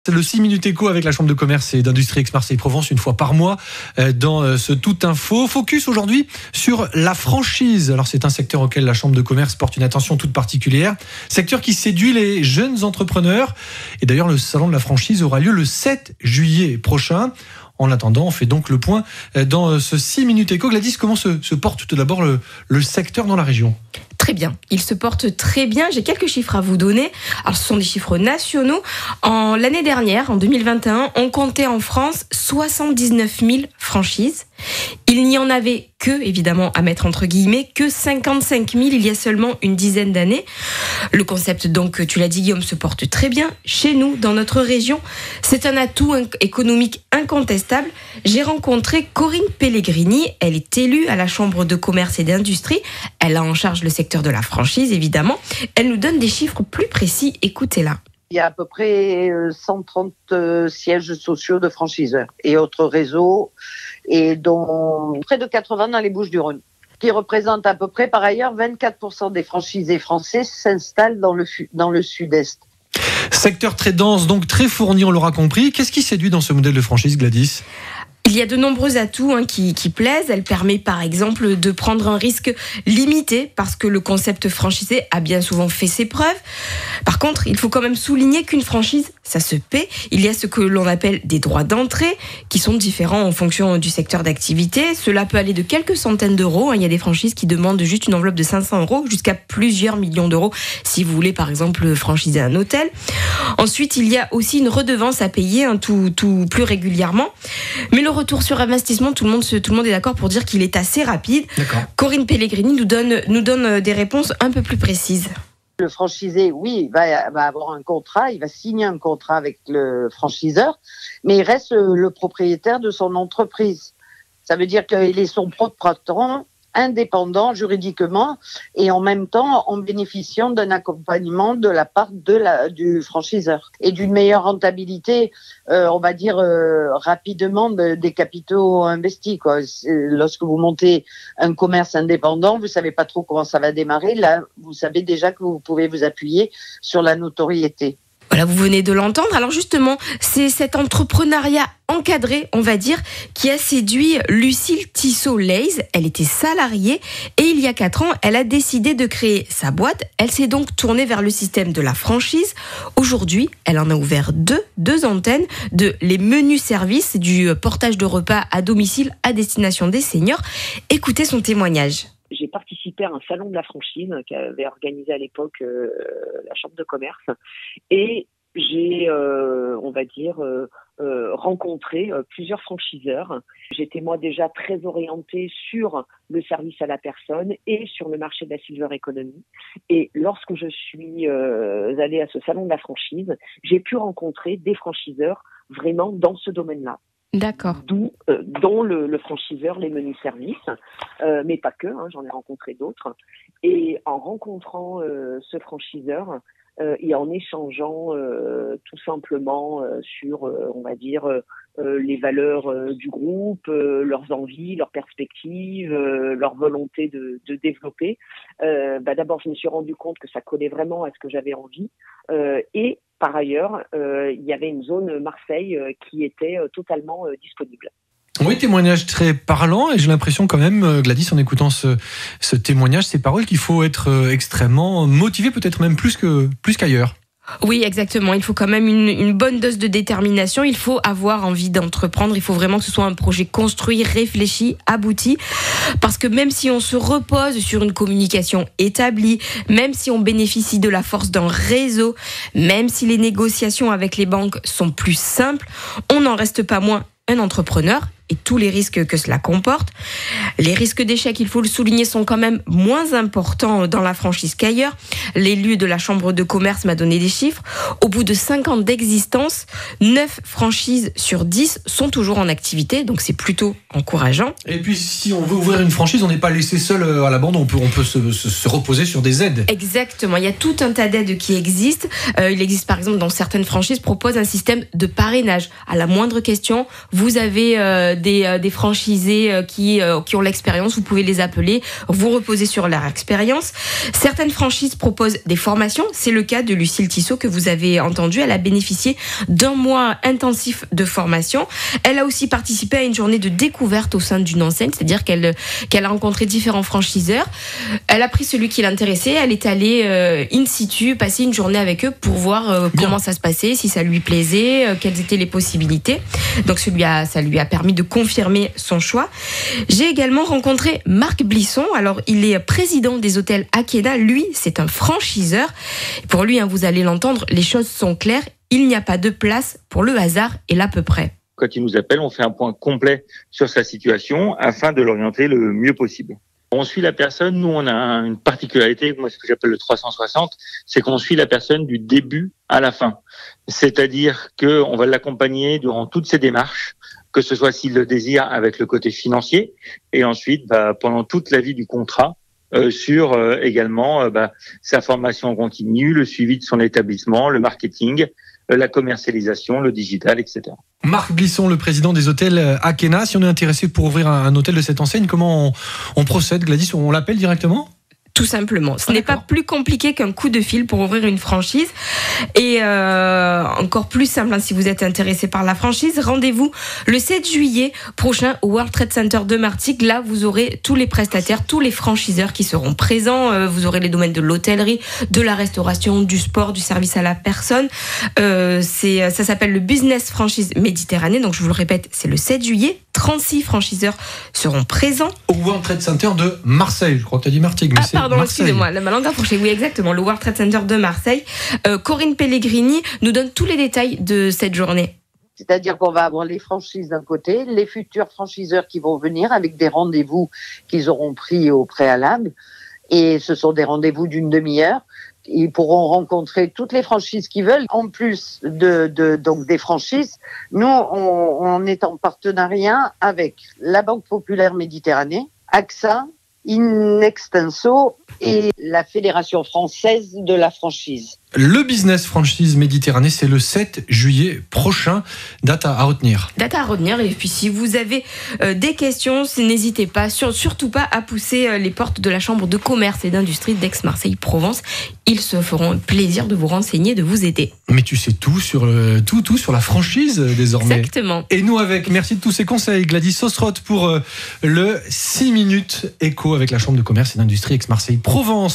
C'est le 6 minutes éco avec la Chambre de commerce et d'industrie Aix-Marseille-Provence une fois par mois dans ce Tout Info. Focus aujourd'hui sur la franchise. Alors c'est un secteur auquel la Chambre de commerce porte une attention toute particulière. Secteur qui séduit les jeunes entrepreneurs. Et d'ailleurs le salon de la franchise aura lieu le 7 juillet prochain. En attendant, on fait donc le point dans ce 6 minutes éco. Gladys, comment se porte tout d'abord le secteur dans la région ? Très bien, il se porte très bien. J'ai quelques chiffres à vous donner. Alors, ce sont des chiffres nationaux. L'année dernière, en 2021, on comptait en France 79 000 franchises. Il n'y en avait que, évidemment, à mettre entre guillemets, que 55 000 il y a seulement une dizaine d'années. Le concept, donc, tu l'as dit Guillaume, se porte très bien chez nous, dans notre région. C'est un atout économique incontestable. J'ai rencontré Corinne Pellegrini. Elle est élue à la Chambre de commerce et d'industrie. Elle a en charge le secteur de la franchise, évidemment. Elle nous donne des chiffres plus précis. Écoutez-la. Il y a à peu près 130 sièges sociaux de franchiseurs et autres réseaux, et dont près de 80 dans les Bouches-du-Rhône, qui représentent à peu près, par ailleurs, 24% des franchisés français s'installent dans le sud-est. Secteur très dense, donc très fourni, on l'aura compris. Qu'est-ce qui séduit dans ce modèle de franchise, Gladys ? Il y a de nombreux atouts qui plaisent. Elle permet par exemple de prendre un risque limité parce que le concept franchisé a bien souvent fait ses preuves. Par contre, il faut quand même souligner qu'une franchise, ça se paie. Il y a ce que l'on appelle des droits d'entrée qui sont différents en fonction du secteur d'activité. Cela peut aller de quelques centaines d'euros. Il y a des franchises qui demandent juste une enveloppe de 500 euros jusqu'à plusieurs millions d'euros si vous voulez par exemple franchiser un hôtel. Ensuite, il y a aussi une redevance à payer tout plus régulièrement. Mais le retour sur investissement, tout le monde est d'accord pour dire qu'il est assez rapide. D'accord. Corinne Pellegrini nous donne des réponses un peu plus précises. Le franchisé, oui, va avoir un contrat, il va signer un contrat avec le franchiseur, mais il reste le propriétaire de son entreprise. Ça veut dire qu'il est son propre patron, indépendant juridiquement, et en même temps en bénéficiant d'un accompagnement de la part du franchiseur et d'une meilleure rentabilité, on va dire rapidement des capitaux investis, quoi. Lorsque vous montez un commerce indépendant, vous savez pas trop comment ça va démarrer. Là, vous savez déjà que vous pouvez vous appuyer sur la notoriété. Voilà, vous venez de l'entendre. Alors justement, c'est cet entrepreneuriat encadré, on va dire, qui a séduit Lucille Tissot-Leys. Elle était salariée et il y a 4 ans, elle a décidé de créer sa boîte. Elle s'est donc tournée vers le système de la franchise. Aujourd'hui, elle en a ouvert deux antennes de les menus services, du portage de repas à domicile à destination des seniors. Écoutez son témoignage. J'ai participé à un salon de la franchise qu'avait organisé à l'époque la Chambre de commerce et j'ai, rencontré plusieurs franchiseurs. J'étais moi déjà très orientée sur le service à la personne et sur le marché de la silver economy. Et lorsque je suis allée à ce salon de la franchise, j'ai pu rencontrer des franchiseurs vraiment dans ce domaine-là. D'accord. Dont le franchiseur, les menus services, mais pas que, j'en ai rencontré d'autres. Et en rencontrant ce franchiseur et en échangeant tout simplement sur, on va dire, les valeurs du groupe, leurs envies, leurs perspectives, leur volonté de développer, d'abord je me suis rendu compte que ça collait vraiment à ce que j'avais envie et par ailleurs, il y avait une zone Marseille qui était totalement disponible. Oui, témoignage très parlant et j'ai l'impression quand même, Gladys, en écoutant ce témoignage, ces paroles, qu'il faut être extrêmement motivé, peut-être même plus qu'ailleurs. Oui, exactement. Il faut quand même une bonne dose de détermination. Il faut avoir envie d'entreprendre. Il faut vraiment que ce soit un projet construit, réfléchi, abouti. Parce que même si on se repose sur une communication établie, même si on bénéficie de la force d'un réseau, même si les négociations avec les banques sont plus simples, on n'en reste pas moins un entrepreneur et tous les risques que cela comporte. Les risques d'échec, il faut le souligner, sont quand même moins importants dans la franchise qu'ailleurs. L'élu de la Chambre de commerce m'a donné des chiffres. Au bout de 5 ans d'existence, 9 franchises sur 10 sont toujours en activité, donc c'est plutôt encourageant. Et puis si on veut ouvrir une franchise, on n'est pas laissé seul à l'abandon, on peut se reposer sur des aides. Exactement, il y a tout un tas d'aides qui existent. Il existe par exemple dans certaines franchises, proposent un système de parrainage. À la moindre question, vous avez des franchisés qui ont l'expérience. Vous pouvez les appeler, vous reposer sur leur expérience. Certaines franchises proposent des formations. C'est le cas de Lucille Tissot que vous avez entendu. Elle a bénéficié d'un mois intensif de formation. Elle a aussi participé à une journée de découverte au sein d'une enseigne, c'est-à-dire qu'elle a rencontré différents franchiseurs. Elle a pris celui qui l'intéressait. Elle est allée in situ, passer une journée avec eux pour voir comment ça se passait, si ça lui plaisait, quelles étaient les possibilités. Donc ça lui a permis de confirmer son choix. J'ai également rencontré Marc Blisson. Alors, il est président des hôtels Akena. Lui, c'est un franchiseur. Pour lui, vous allez l'entendre, les choses sont claires. Il n'y a pas de place pour le hasard et l'à peu près. Quand il nous appelle, on fait un point complet sur sa situation afin de l'orienter le mieux possible. On suit la personne. Nous, on a une particularité, moi, ce que j'appelle le 360, c'est qu'on suit la personne du début à la fin. C'est-à-dire qu'on va l'accompagner durant toutes ses démarches, que ce soit s'il le désire avec le côté financier, et ensuite, pendant toute la vie du contrat, sur également sa formation en continu, le suivi de son établissement, le marketing, la commercialisation, le digital, etc. Marc Blisson, le président des hôtels Akena. Si on est intéressé pour ouvrir un hôtel de cette enseigne, comment on procède, Gladys? On l'appelle directement? Tout simplement. Ce n'est pas plus compliqué qu'un coup de fil pour ouvrir une franchise. Et encore plus simple, si vous êtes intéressé par la franchise, rendez-vous le 7 juillet prochain au World Trade Center de Martigues. Là, vous aurez tous les prestataires, tous les franchiseurs qui seront présents. Vous aurez les domaines de l'hôtellerie, de la restauration, du sport, du service à la personne. Ça s'appelle le Business Franchise Méditerranée. Donc, je vous le répète, c'est le 7 juillet. 36 franchiseurs seront présents. Au World Trade Center de Marseille. Je crois que tu as dit Martigues. Mais pardon, excusez-moi, ma langue a fourché. Oui, exactement, le World Trade Center de Marseille. Corinne Pellegrini nous donne tous les détails de cette journée. C'est-à-dire qu'on va avoir les franchises d'un côté, les futurs franchiseurs qui vont venir avec des rendez-vous qu'ils auront pris au préalable. Et ce sont des rendez-vous d'une demi-heure. Ils pourront rencontrer toutes les franchises qu'ils veulent. En plus donc des franchises, nous, on est en partenariat avec la Banque Populaire Méditerranée, AXA, In Extenso et la Fédération Française de la Franchise. Le Business Franchise Méditerranée, c'est le 7 juillet prochain. Date à retenir. Date à retenir. Et puis, si vous avez des questions, n'hésitez pas, surtout pas à pousser les portes de la Chambre de commerce et d'industrie d'Aix-Marseille-Provence. Ils se feront plaisir de vous renseigner, de vous aider. Mais tu sais tout sur tout sur la franchise désormais. Exactement. Et nous avec. Merci de tous ces conseils, Gladys Sosroth, pour le 6 minutes écho avec la Chambre de commerce et d'industrie Aix-Marseille-Provence.